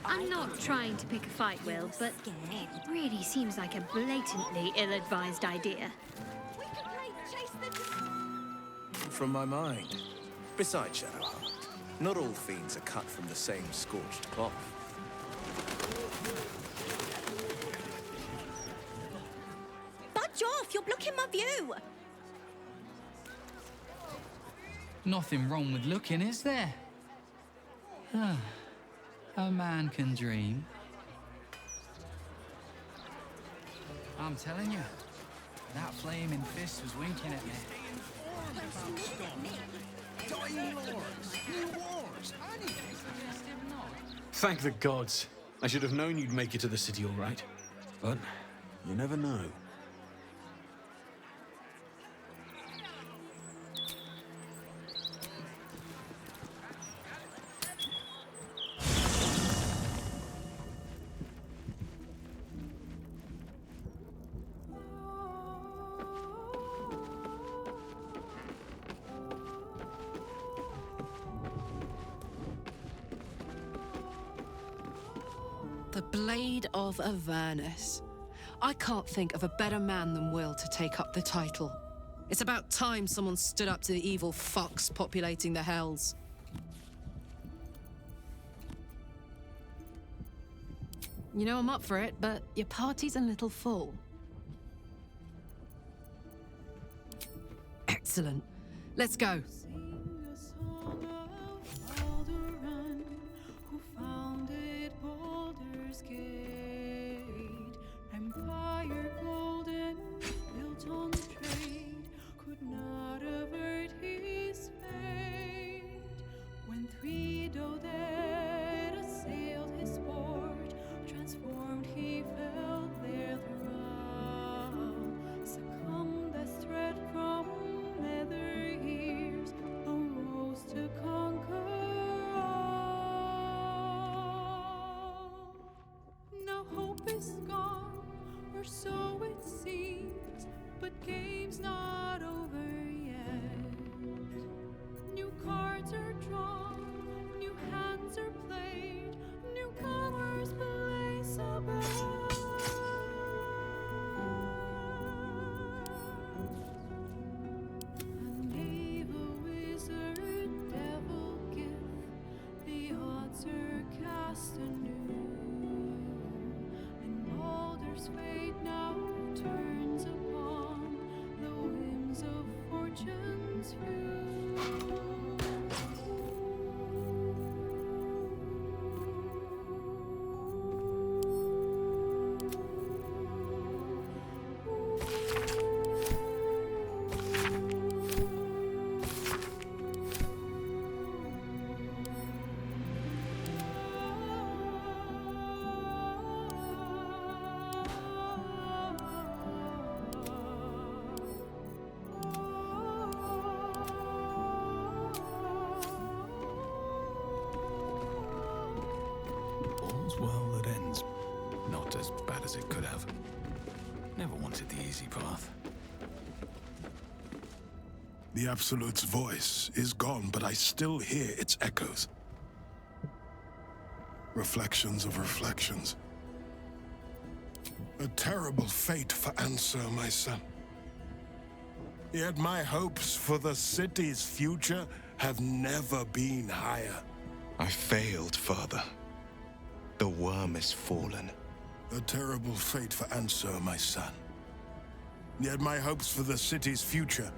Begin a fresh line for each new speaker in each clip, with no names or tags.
I'm not trying to pick a fight, Will, but it really seems like a blatantly ill-advised idea.
From my mind. Besides, Shadowheart, not all fiends are cut from the same scorched cloth.
Budge off! You're blocking my view!
Nothing wrong with looking, is there? A man can dream. I'm telling you, that flaming fist was winking at me.
Thank the gods. I should have known you'd make it to the city all right. But you never know.
The Blade of Avernus. I can't think of a better man than Will to take up the title. It's about time someone stood up to the evil fucks populating the Hells. You know I'm up for it, but your party's a little full. Excellent. Let's go.
Well, that ends not as bad as it could have. Never wanted the easy path.
The Absolute's voice is gone, but I still hear its echoes. Reflections of reflections. A terrible fate for Ansur, my son. Yet my hopes for the city's future have never been higher.
I failed, Father. The worm is fallen.
A terrible fate for Ansur, my son. Yet my hopes for the city's future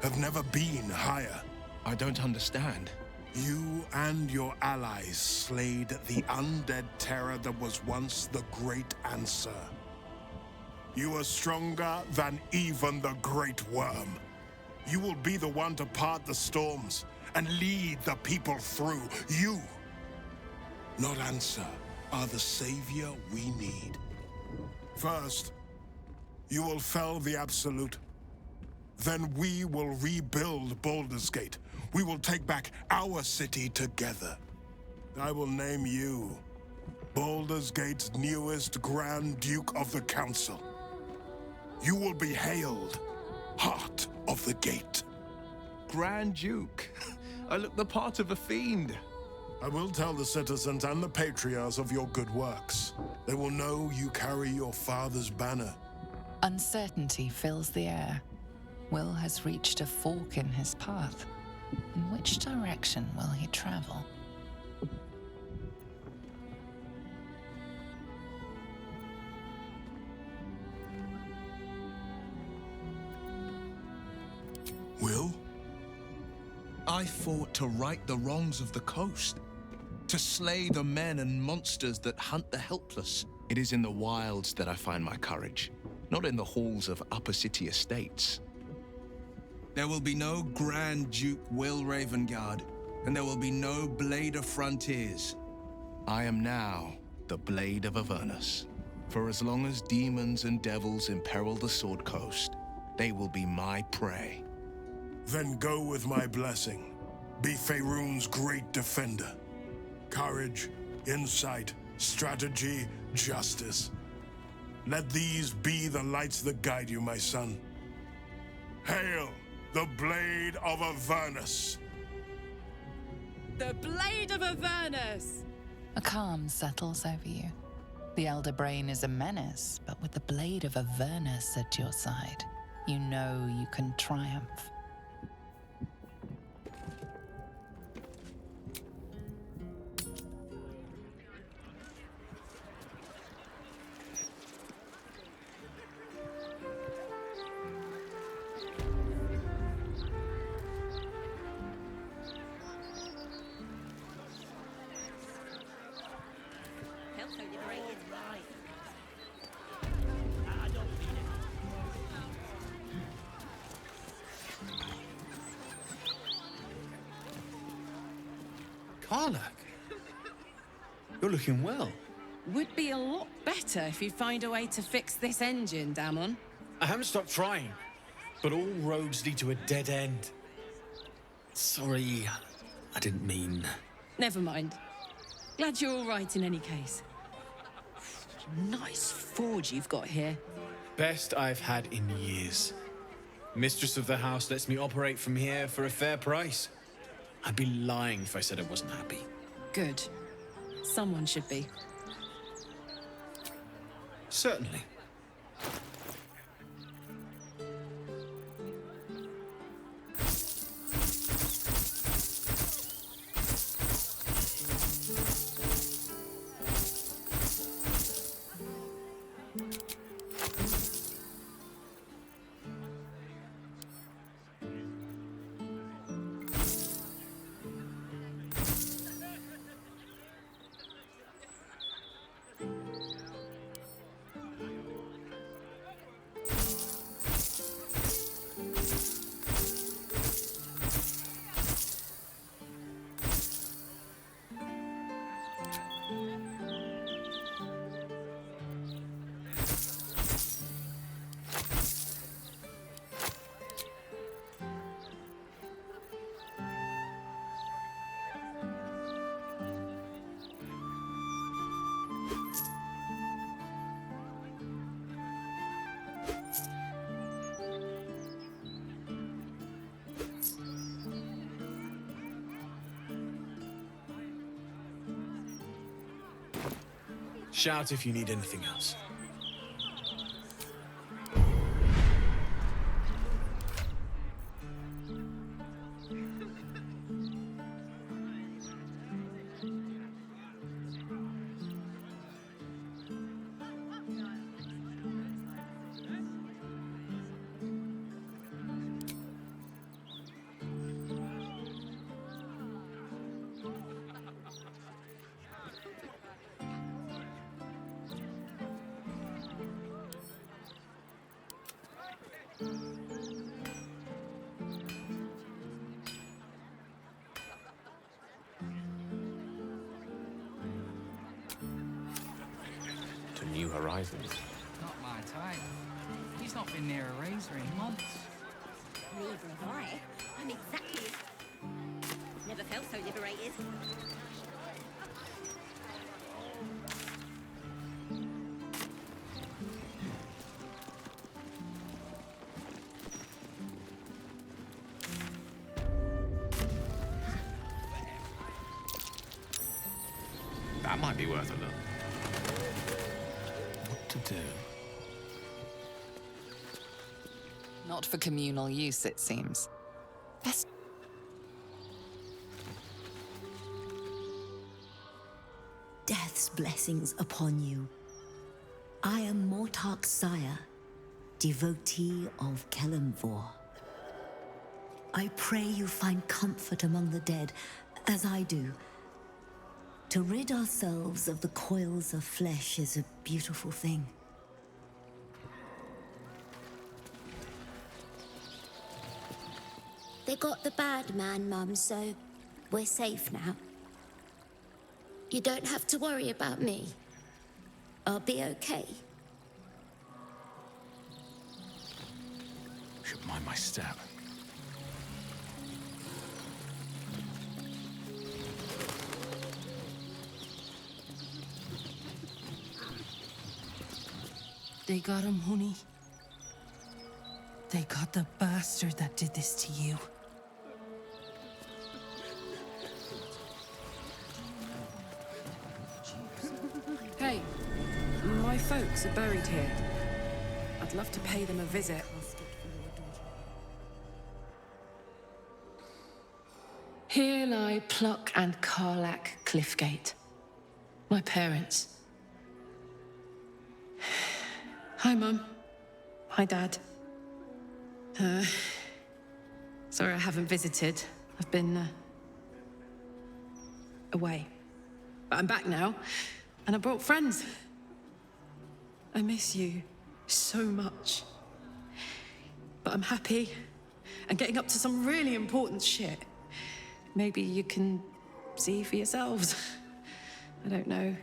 have never been higher.
I don't understand.
You and your allies slayed the undead terror that was once the great Ansur. You are stronger than even the great worm. You will be the one to part the storms and lead the people through. You, not Ansur, are the savior we need. First, you will fell the Absolute. Then we will rebuild Baldur's Gate. We will take back our city together. I will name you Baldur's Gate's newest Grand Duke of the Council. You will be hailed Heart of the Gate.
Grand Duke. I look the part of a fiend.
I will tell the citizens and the patriarchs of your good works. They will know you carry your father's banner.
Uncertainty fills the air. Will has reached a fork in his path. In which direction will he travel?
Will?
I fought to right the wrongs of the coast, to slay the men and monsters that hunt the helpless. It is in the wilds that I find my courage, not in the halls of upper city estates. There will be no Grand Duke Will Ravengard, and there will be no Blade of Frontiers. I am now the Blade of Avernus. For as long as demons and devils imperil the Sword Coast, they will be my prey.
Then go with my blessing. Be Faerun's great defender. Courage, insight, strategy, justice. Let these be the lights that guide you, my son. Hail the Blade of Avernus!
The Blade of Avernus!
A calm settles over you. The Elder Brain is a menace, but with the Blade of Avernus at your side, you know you can triumph.
Karlach, you're looking well.
Would be a lot better if you find a way to fix this engine, Damon.
I haven't stopped trying, but all roads lead to a dead end. Sorry, I didn't mean...
Never mind. Glad you're all right in any case. Nice forge you've got here.
Best I've had in years. Mistress of the house lets me operate from here for a fair price. I'd be lying if I said I wasn't happy.
Good. Someone should be.
Certainly. Shout if you need anything else.
New horizons.
Not my type. He's not been near a razor in months.
Neither have I. I'm exactly... Never felt so liberated.
That might be worth a look. What to do?
Not for communal use, it seems. Best.
Death's blessings upon you. I am Mortark's sire, devotee of Kelemvor. I pray you find comfort among the dead, as I do. To rid ourselves of the coils of flesh is a beautiful thing.
They got the bad man, Mum, so we're safe now. You don't have to worry about me. I'll be okay.
Should mind my step.
They got him, honey. They got the bastard that did this to you. Hey, my folks are buried here. I'd love to pay them a visit. Here lie Pluck and Karlach Cliffgate. My parents. Hi, Mum. Hi, Dad. Sorry I haven't visited. I've been, away. But I'm back now, and I brought friends. I miss you so much. But I'm happy, and getting up to some really important shit. Maybe you can see for yourselves. I don't know.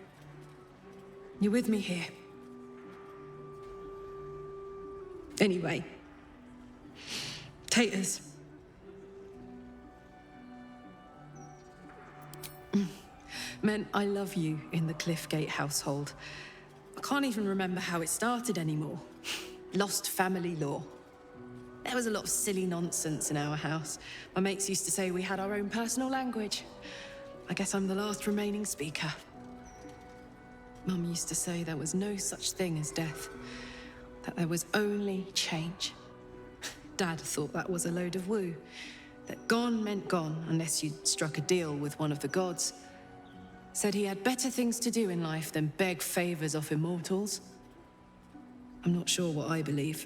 You're with me here. Anyway. Taters. Meant I love you in the Cliffgate household. I can't even remember how it started anymore. Lost family law. There was a lot of silly nonsense in our house. My mates used to say we had our own personal language. I guess I'm the last remaining speaker. Mum used to say there was no such thing as death. That there was only change. Dad thought that was a load of woo. That gone meant gone unless you'd struck a deal with one of the gods. Said he had better things to do in life than beg favors off immortals. I'm not sure what I believe.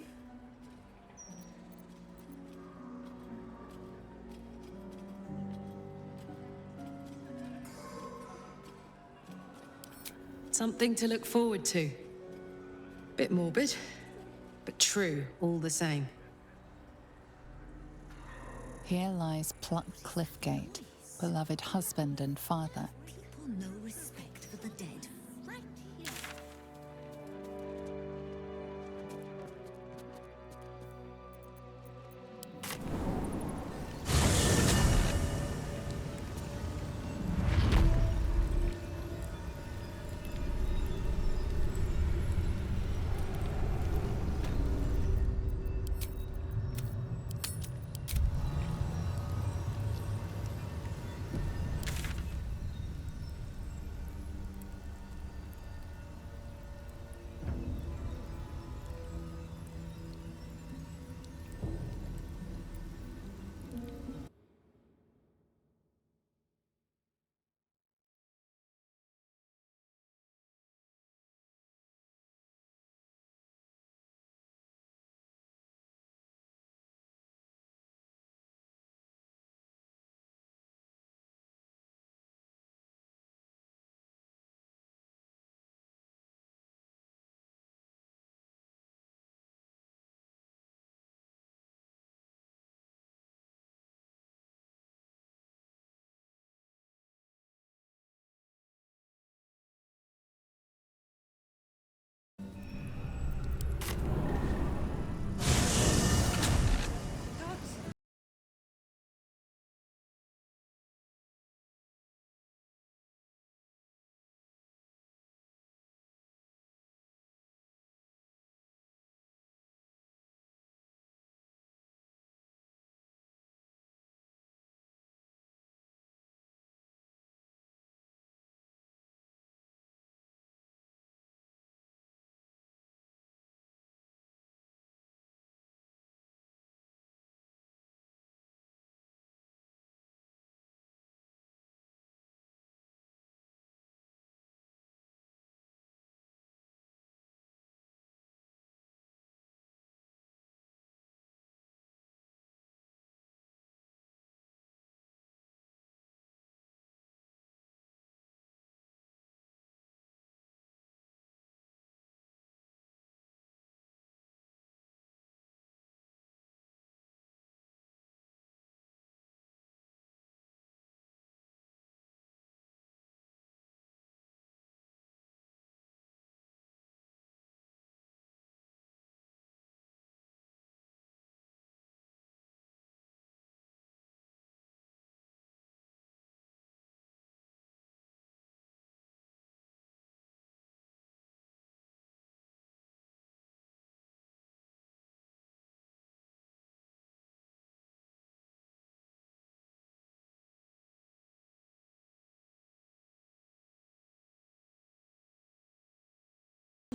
Something to look forward to. Bit morbid, but true all the same.
Here lies Pluck Cliffgate, beloved husband and father.
People no respect for the dead. Right here.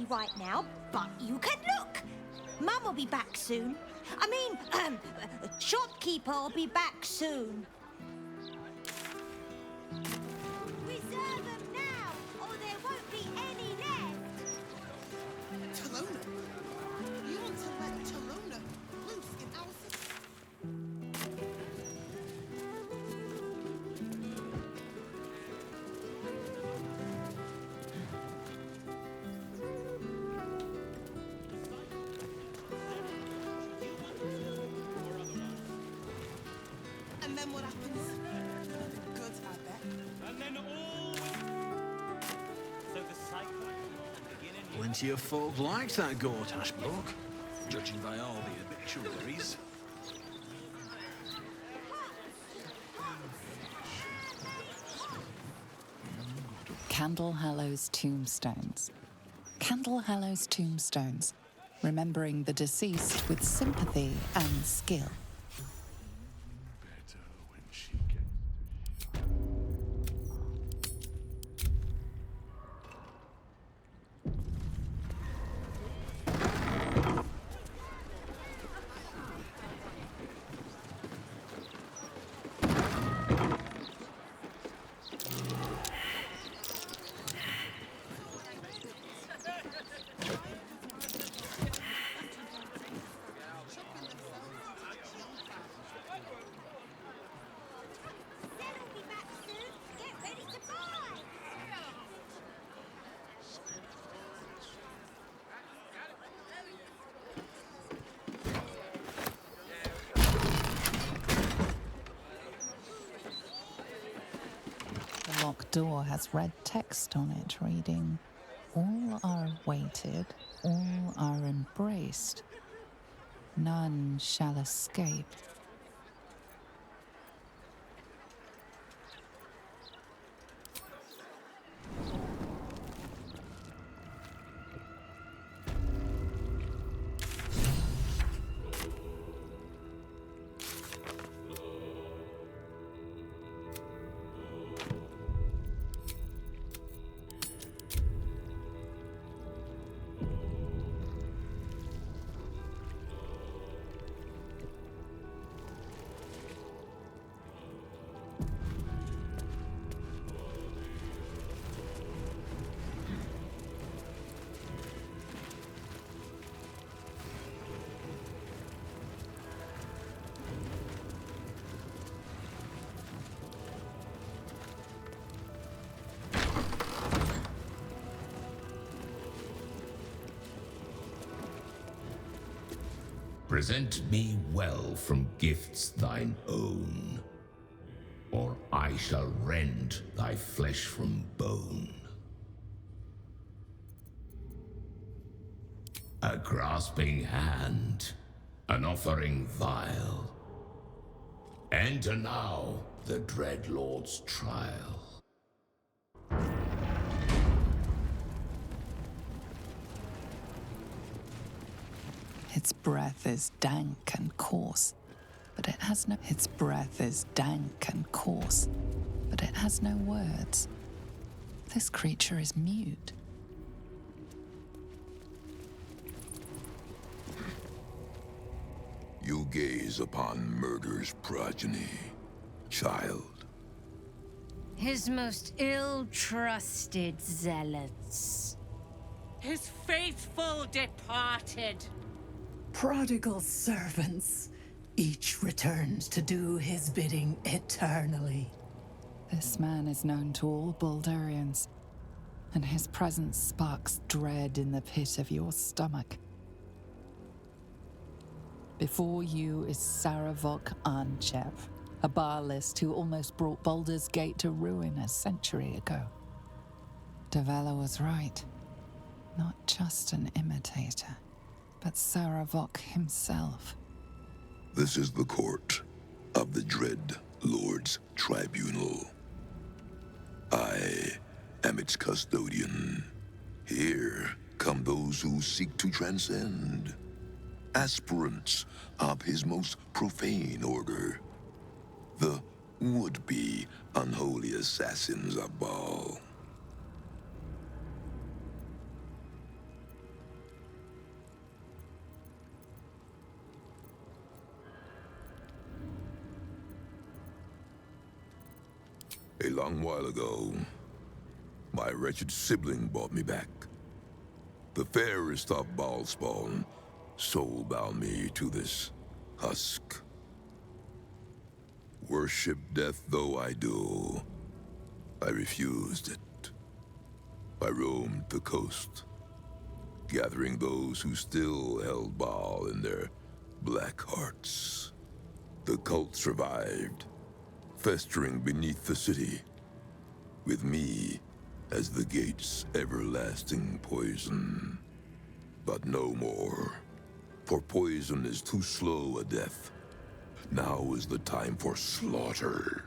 right now, but you can look. Mum will be back soon. Shopkeeper will be back soon. Reserve them now, or there won't be any left.
Talona? You want to let Talona loose in our city? And then what happens? Nothing good, I bet.
And then all... So the cycle will begin anew.
Plenty of folk liked that Gortash bloke, judging by all the obituaries.
Candlehallow's tombstones. Candlehallow's tombstones, remembering the deceased with sympathy and skill. The locked door has red text on it reading, "All are awaited, all are embraced. None shall escape."
Present me well from gifts thine own, or I shall rend thy flesh from bone. A grasping hand, an offering vile. Enter now the dread Lord's trial.
Its breath is dank and coarse, but it has no... Its breath is dank and coarse, but it has no words. This creature is mute.
You gaze upon murder's progeny, child.
His most ill-trusted zealots.
His faithful departed.
Prodigal servants, each returned to do his bidding eternally.
This man is known to all Baldurians, and his presence sparks dread in the pit of your stomach. Before you is Saravok Arnchev, a Baalist who almost brought Baldur's Gate to ruin a century ago. Davella was right. Not just an imitator, but Saravok himself.
This is the court of the Dread Lord's Tribunal. I am its custodian. Here come those who seek to transcend, aspirants of his most profane order, the would-be unholy assassins of Baal. A long while ago, my wretched sibling brought me back. The fairest of Baal spawn soul-bound me to this husk. Worship death though I do, I refused it. I roamed the coast, gathering those who still held Baal in their black hearts. The cult survived, festering beneath the city, with me as the gate's everlasting poison. But no more, for poison is too slow a death. Now is the time for slaughter.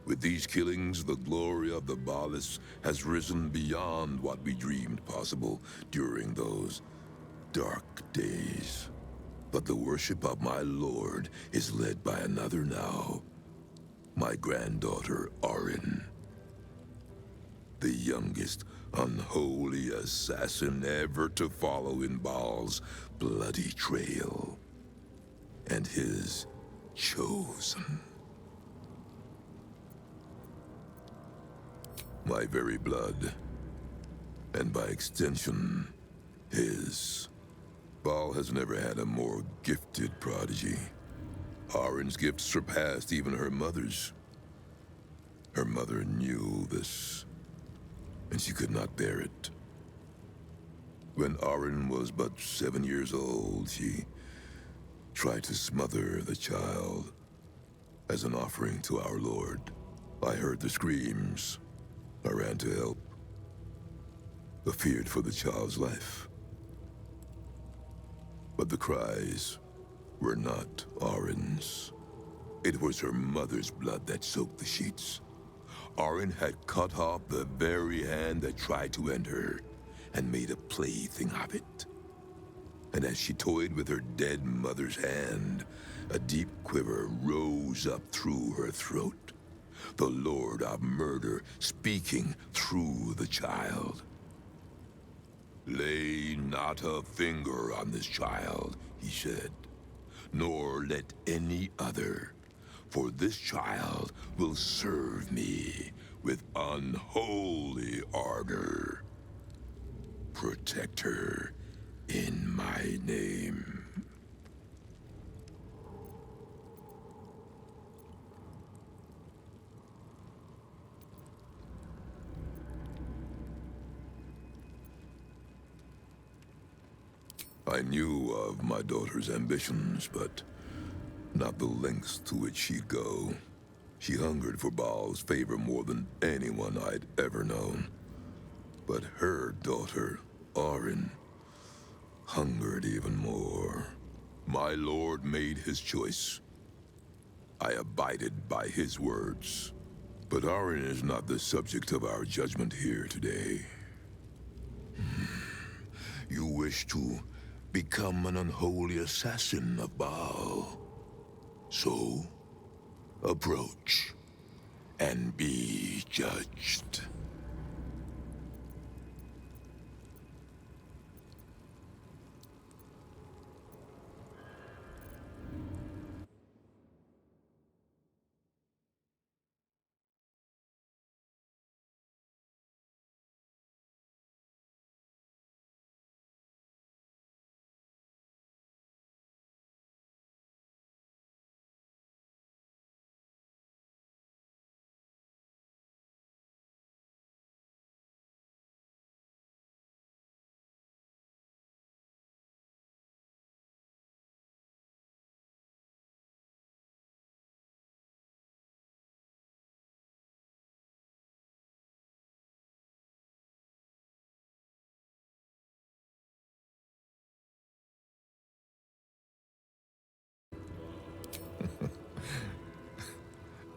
With these killings, the glory of the Baalis has risen beyond what we dreamed possible during those dark days. But the worship of my lord is led by another now. My granddaughter, Orin. The youngest unholy assassin ever to follow in Baal's bloody trail. And his chosen. My very blood, and by extension, his. Baal has never had a more gifted prodigy. Orin's gift surpassed even her mother's. Her mother knew this, and she could not bear it. When Orin was but 7 years old, she tried to smother the child as an offering to our Lord. I heard the screams. I ran to help. I feared for the child's life. But the cries were not Orin's. It was her mother's blood that soaked the sheets. Orin had cut off the very hand that tried to end her, and made a plaything of it. And as she toyed with her dead mother's hand, a deep quiver rose up through her throat. The Lord of Murder speaking through the child. Lay not a finger on this child, he said, nor let any other, for this child will serve me with unholy ardor. Protect her in my name. I knew of my daughter's ambitions, but not the lengths to which she'd go. She hungered for Baal's favor more than anyone I'd ever known. But her daughter, Orin, hungered even more. My lord made his choice. I abided by his words. But Orin is not the subject of our judgment here today. You wish to become an unholy assassin of Baal. So, approach and be judged.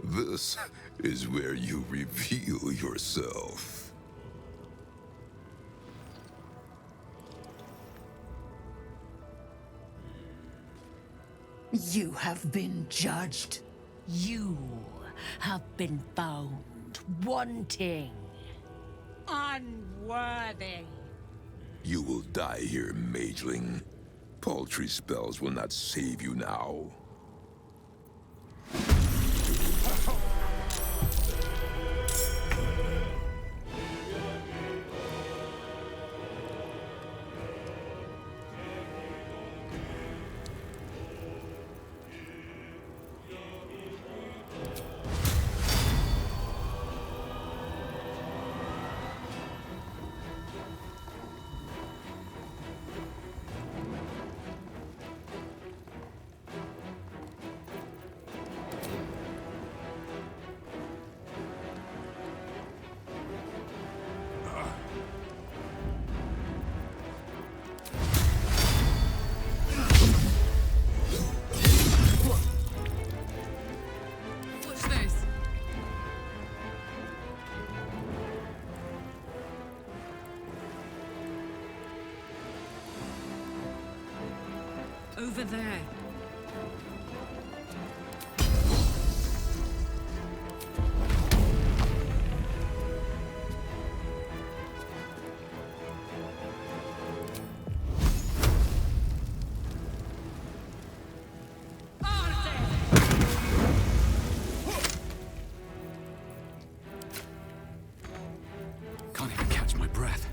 This is where you reveal yourself.
You have been judged.
You have been found wanting, unworthy.
You will die here, mageling. Paltry spells will not save you now.
over there.
Can't even catch my breath.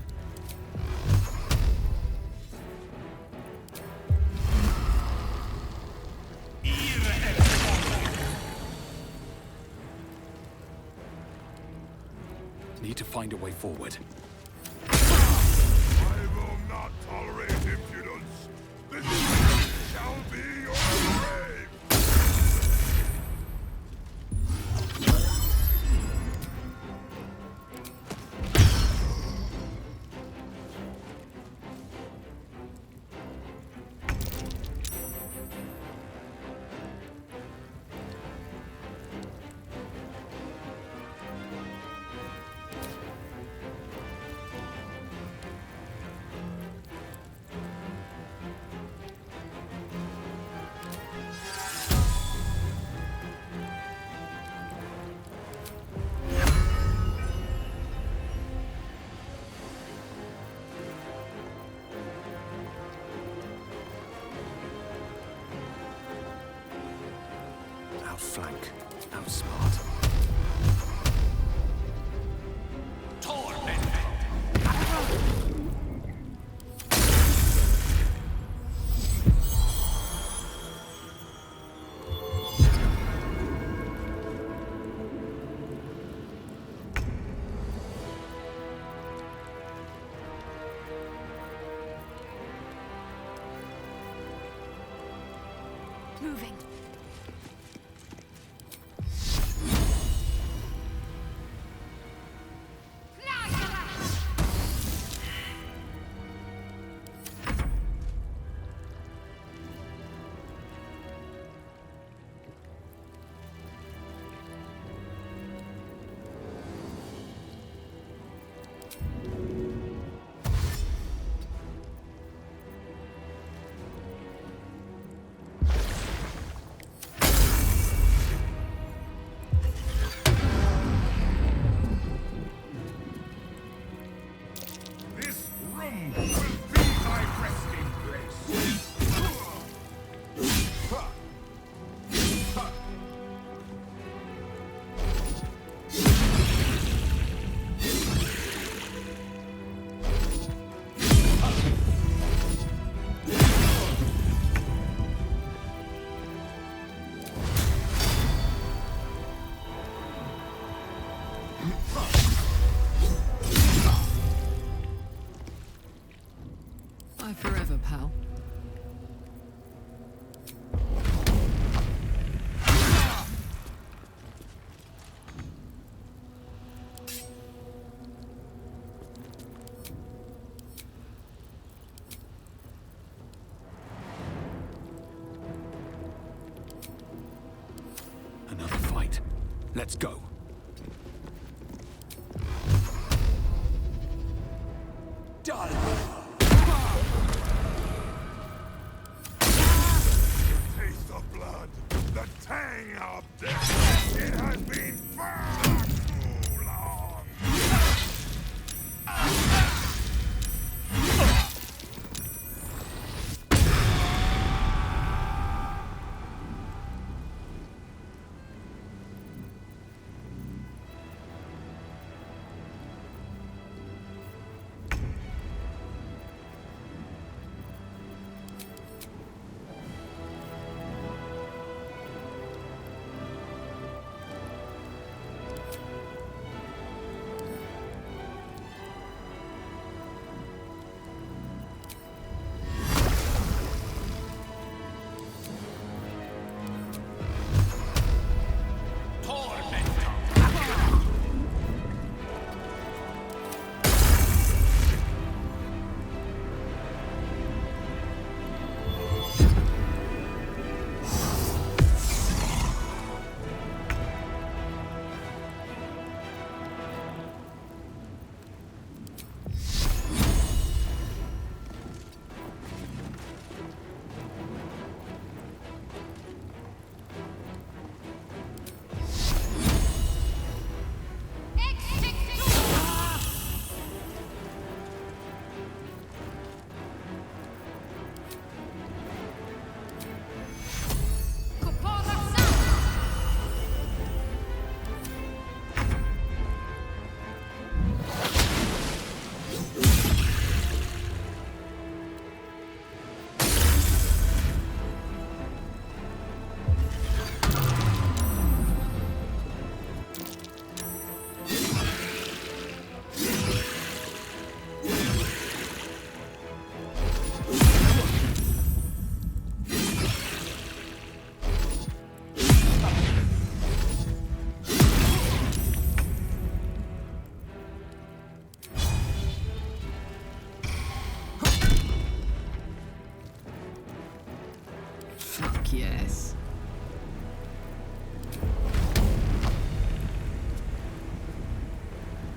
Need to find a way forward.
I will not tolerate impudence. This shall be your grave.
Outflank, outsmart.
Moving.
Bye forever, pal.
Another fight. Let's go.
Taste of blood, the tang of death. It has been far too long.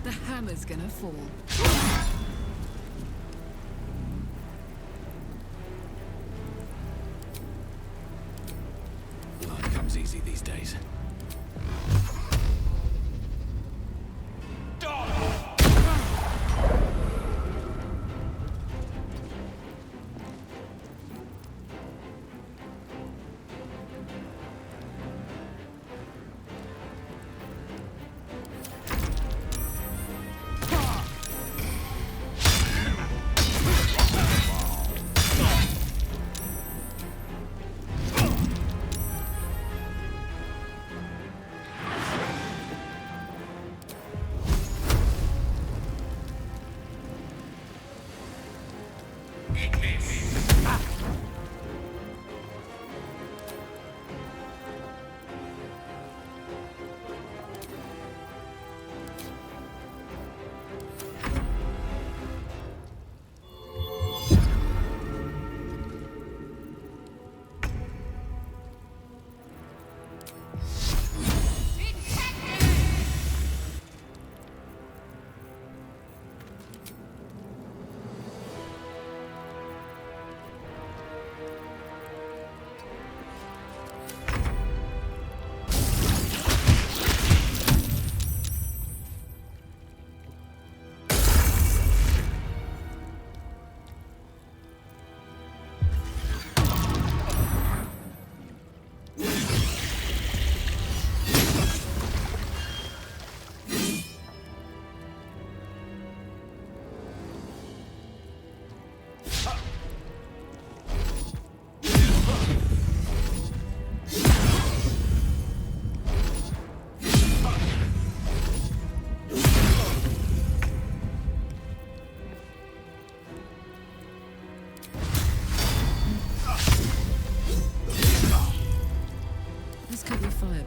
The hammer's gonna fall.
Life comes easy these days.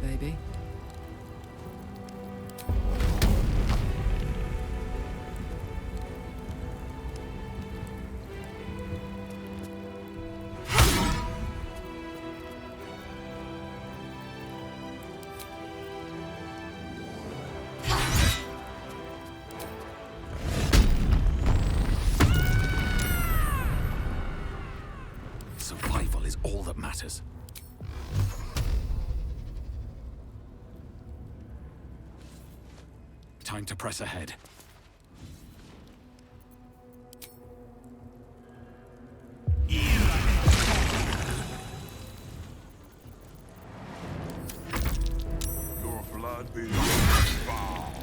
Baby.
Survival is all that matters. Time to press ahead.
Your blood be foul.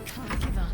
Can't give up.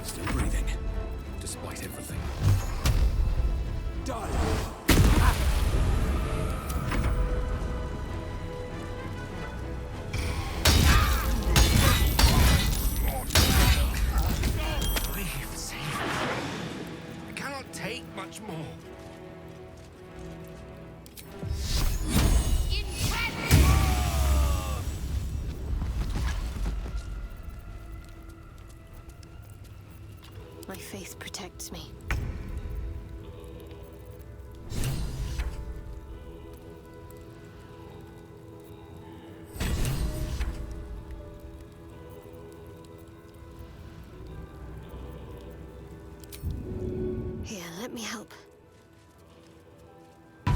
Still breathing, despite everything. done.
We've saved it. I cannot take much more.
My faith protects me. Here, let me help.
At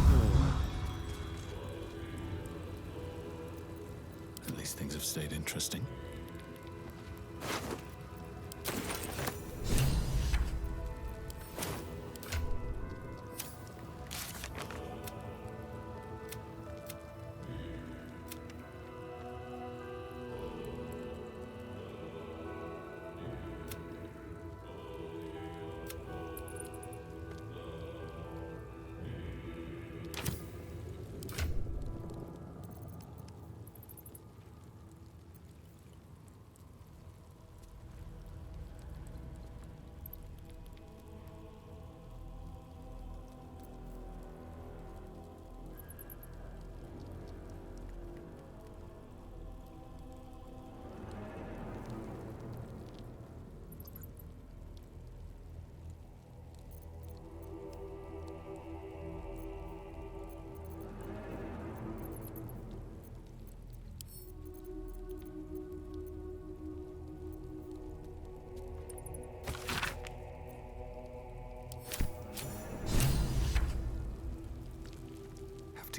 least things have stayed interesting.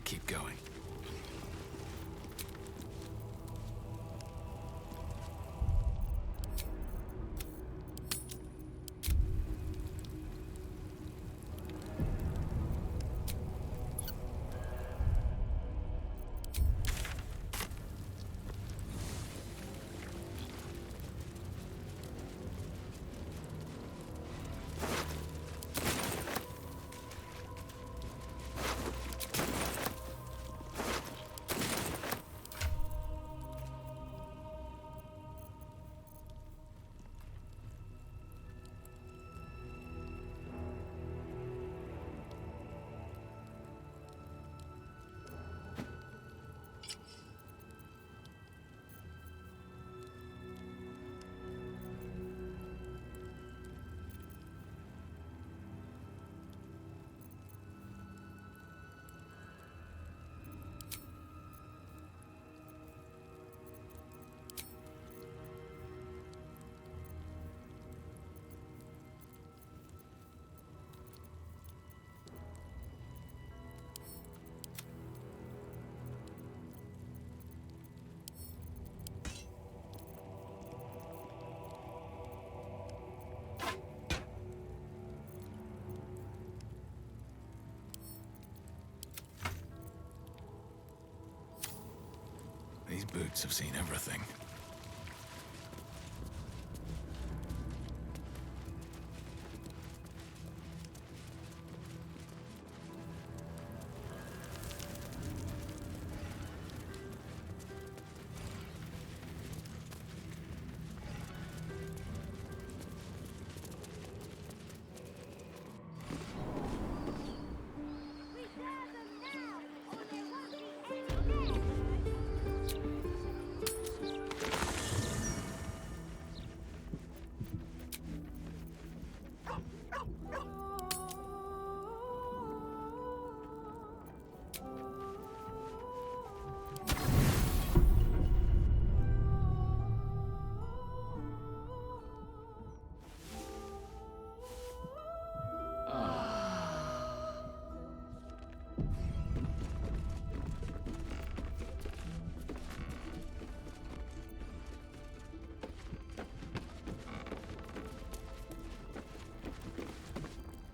Keep going. These boots have seen everything.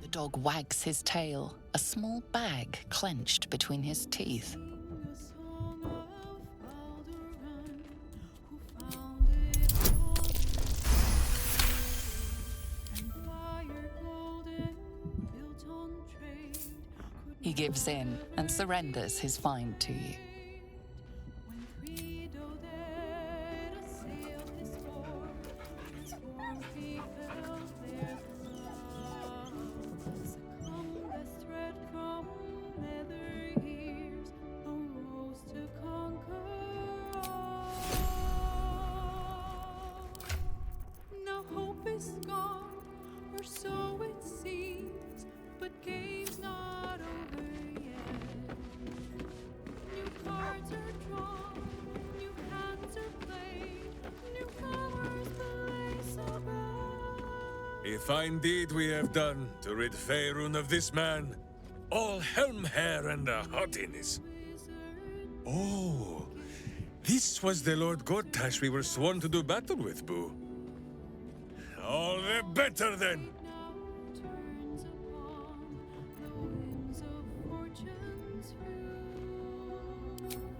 The dog wags his tail, a small bag clenched between his teeth.
Fire golden, built on trade.
He gives in and surrenders his find to you.
If indeed we have done to rid Faerun of this man, all helm hair and a haughtiness. Oh, this was the Lord Gortash we were sworn to do battle with, Boo. All the better then!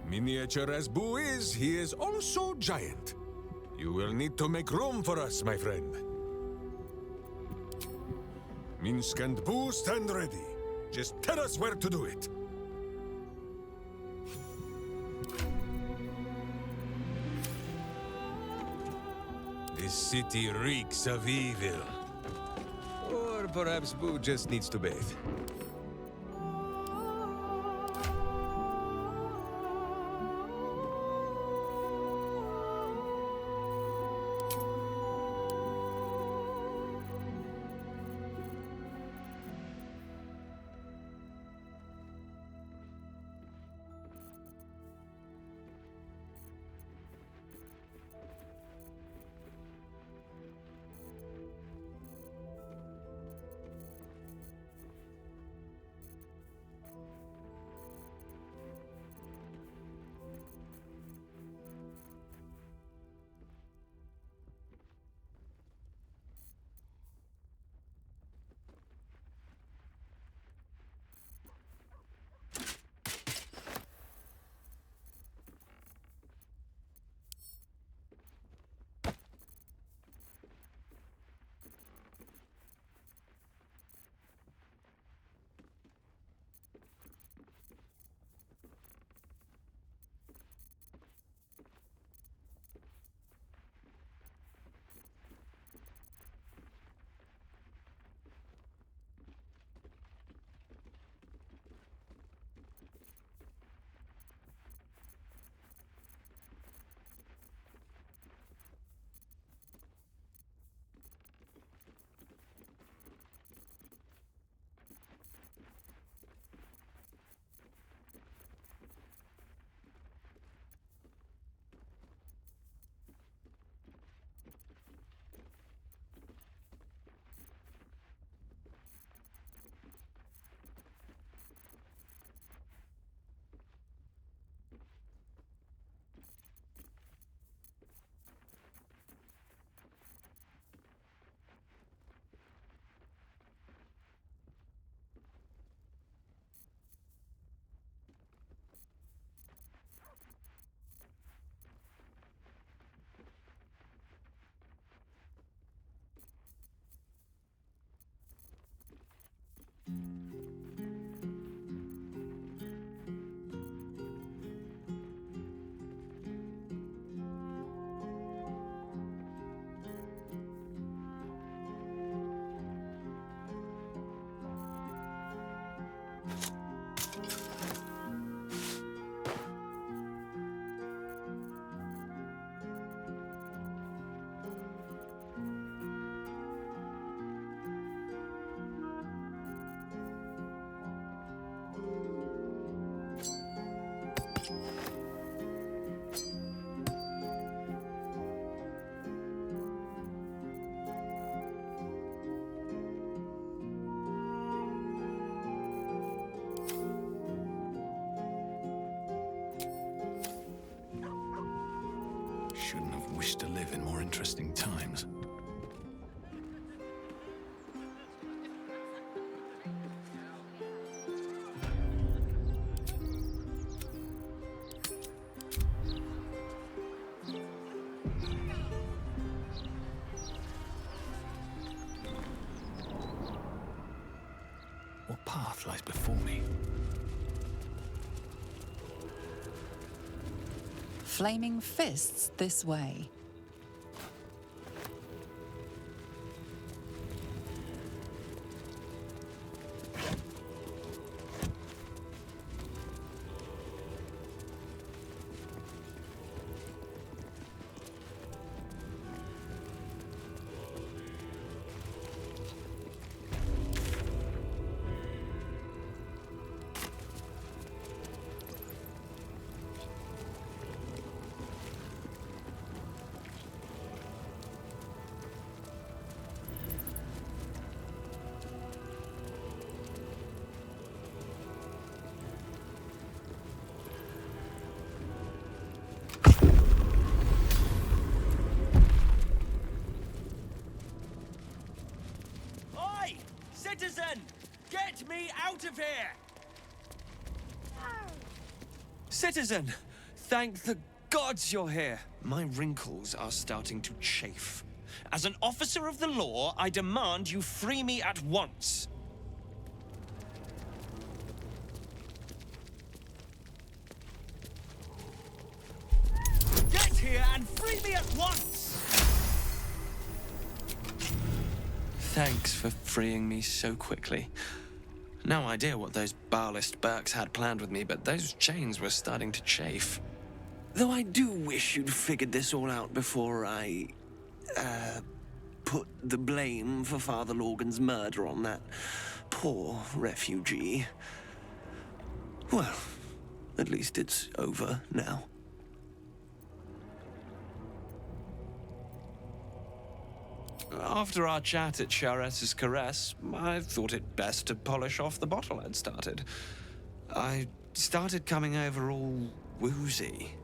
Miniature as Boo is, he is also giant. You will need to make room for us, my friend. Minsk and Boo, stand ready. Just tell us where to do it. This city reeks of evil. Or perhaps Boo just needs to bathe.
Shouldn't have wished to live in more interesting times. What path lies before me?
flaming fists this way.
Citizen! Get me out of here! Citizen! Thank the gods you're here. My wrinkles are starting to chafe. As an officer of the law, I demand you free me at once. Get here and free me at once! Thanks for freeing me so quickly. No idea what those Barlist Burks had planned with me, but those chains were starting to chafe. Though I do wish you'd figured this all out before I, put the blame for Father Lorgan's murder on that poor refugee. Well, at least it's over now. After our chat at Charessa's Caress, I thought it best to polish off the bottle I'd started. I started coming over all woozy.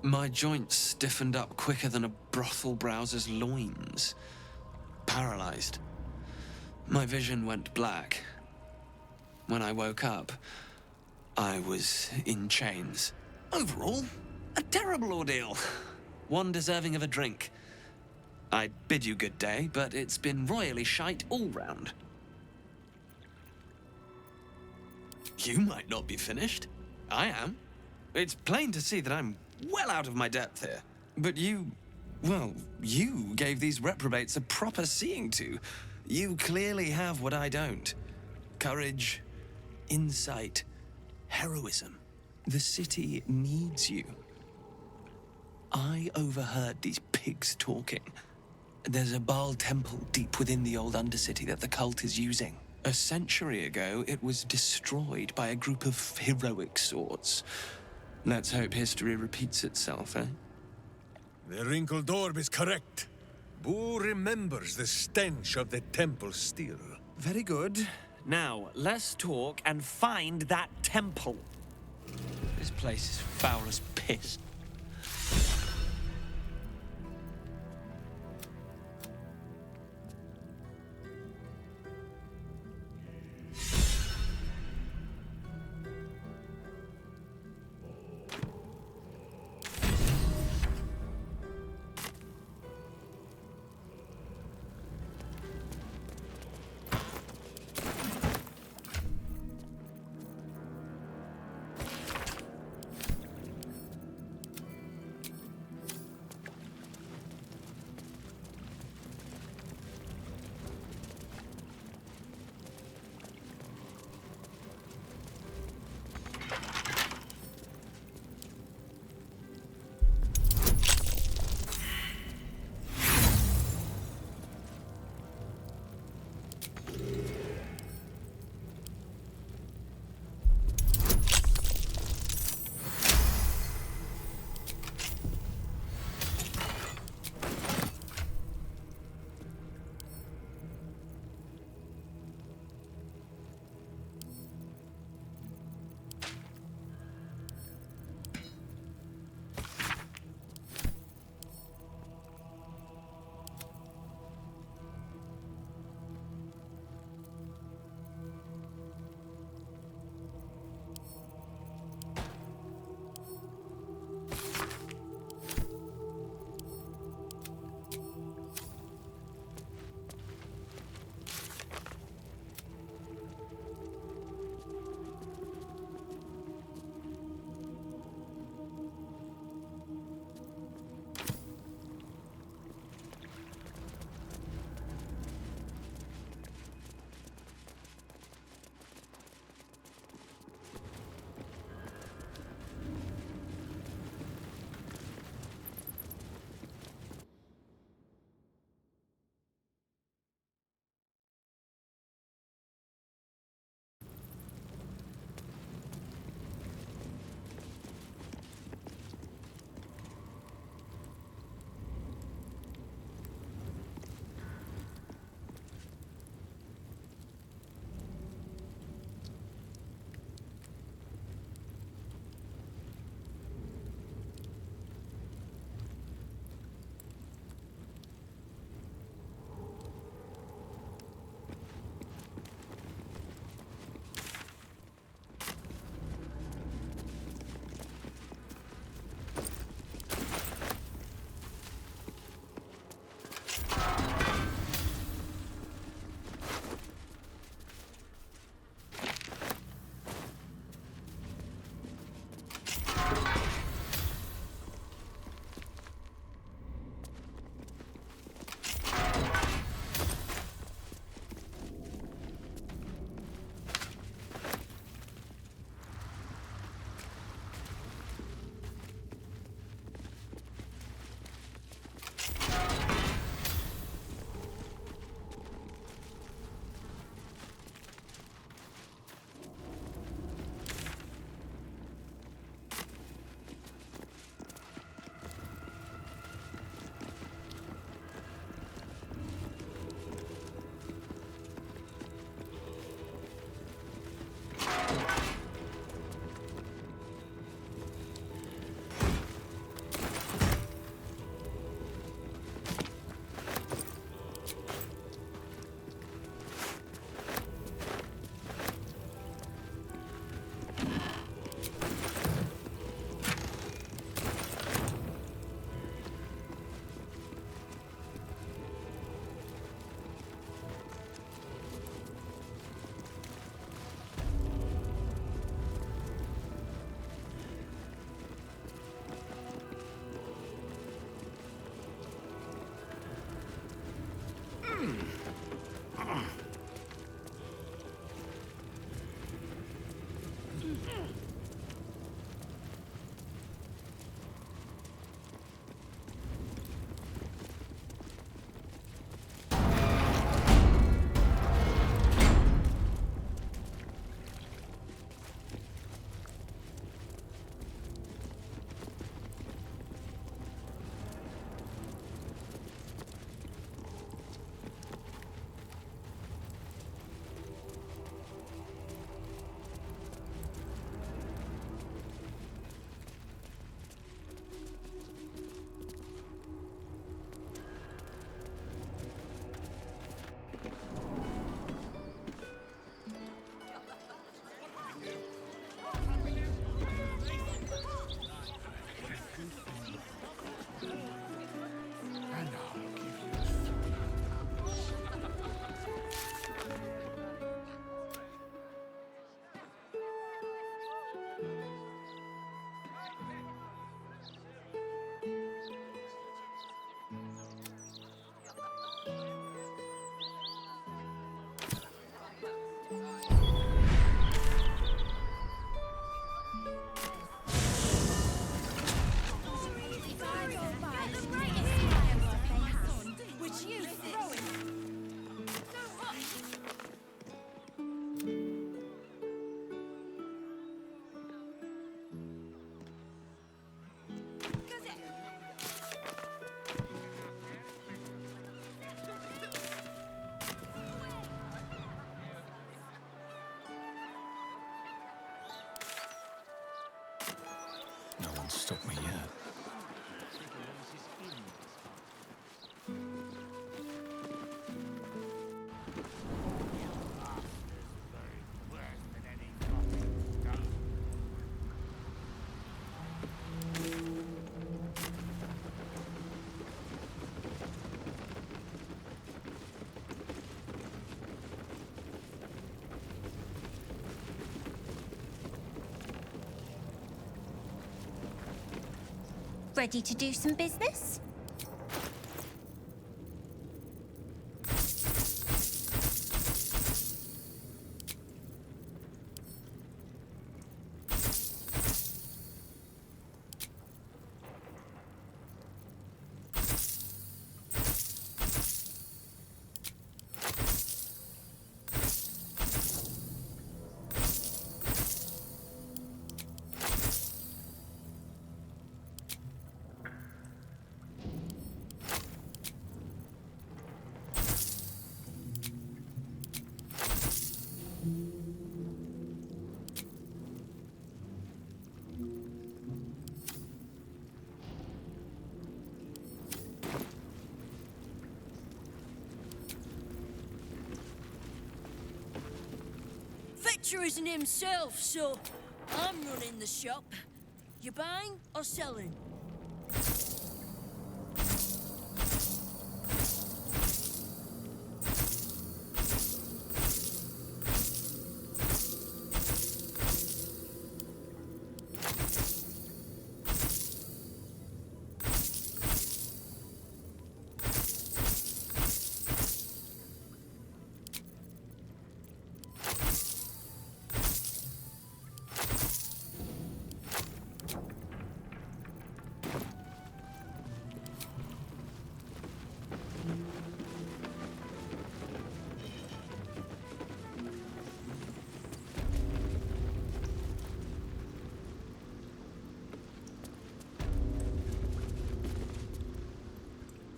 My joints stiffened up quicker than a brothel browser's loins. Paralyzed. My vision went black. When I woke up, I was in chains. Overall, a terrible ordeal. One deserving of a drink. I bid you good day, but it's been royally shite all round. You might not be finished. I am. It's plain to see that I'm well out of my depth here. But you gave these reprobates a proper seeing to. You clearly have what I don't. Courage, insight, heroism. The city needs you. I overheard these pigs talking. There's a Baal temple deep within the old Undercity that the cult is using. A century ago, it was destroyed by a group of heroic sorts. Let's hope history repeats itself, eh?
The wrinkled orb is correct. Boo remembers the stench of the temple still.
Very good. Now, let's talk and find that temple. This place is foul as piss.
stop me yet.
Ready to do some business?
Fetcher isn't himself, so I'm running the shop. You buying or selling?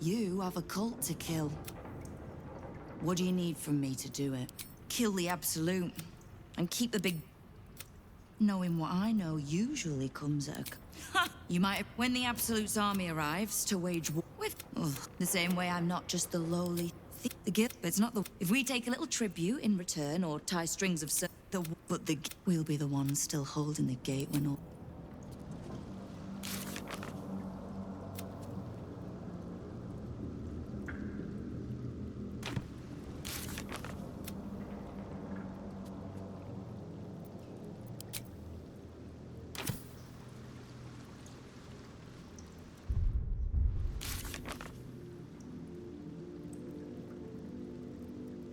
You have a cult to kill. What do you need from me to do it? Kill the Absolute, and keep the big... Knowing what I know usually comes at a... Ha! You might have... When the Absolute's army arrives to wage war with... Ugh, the same way I'm not just the lowly... The guild, but it's not the... If we take a little tribute in return, or tie strings of... But we'll be the ones still holding the gate when all...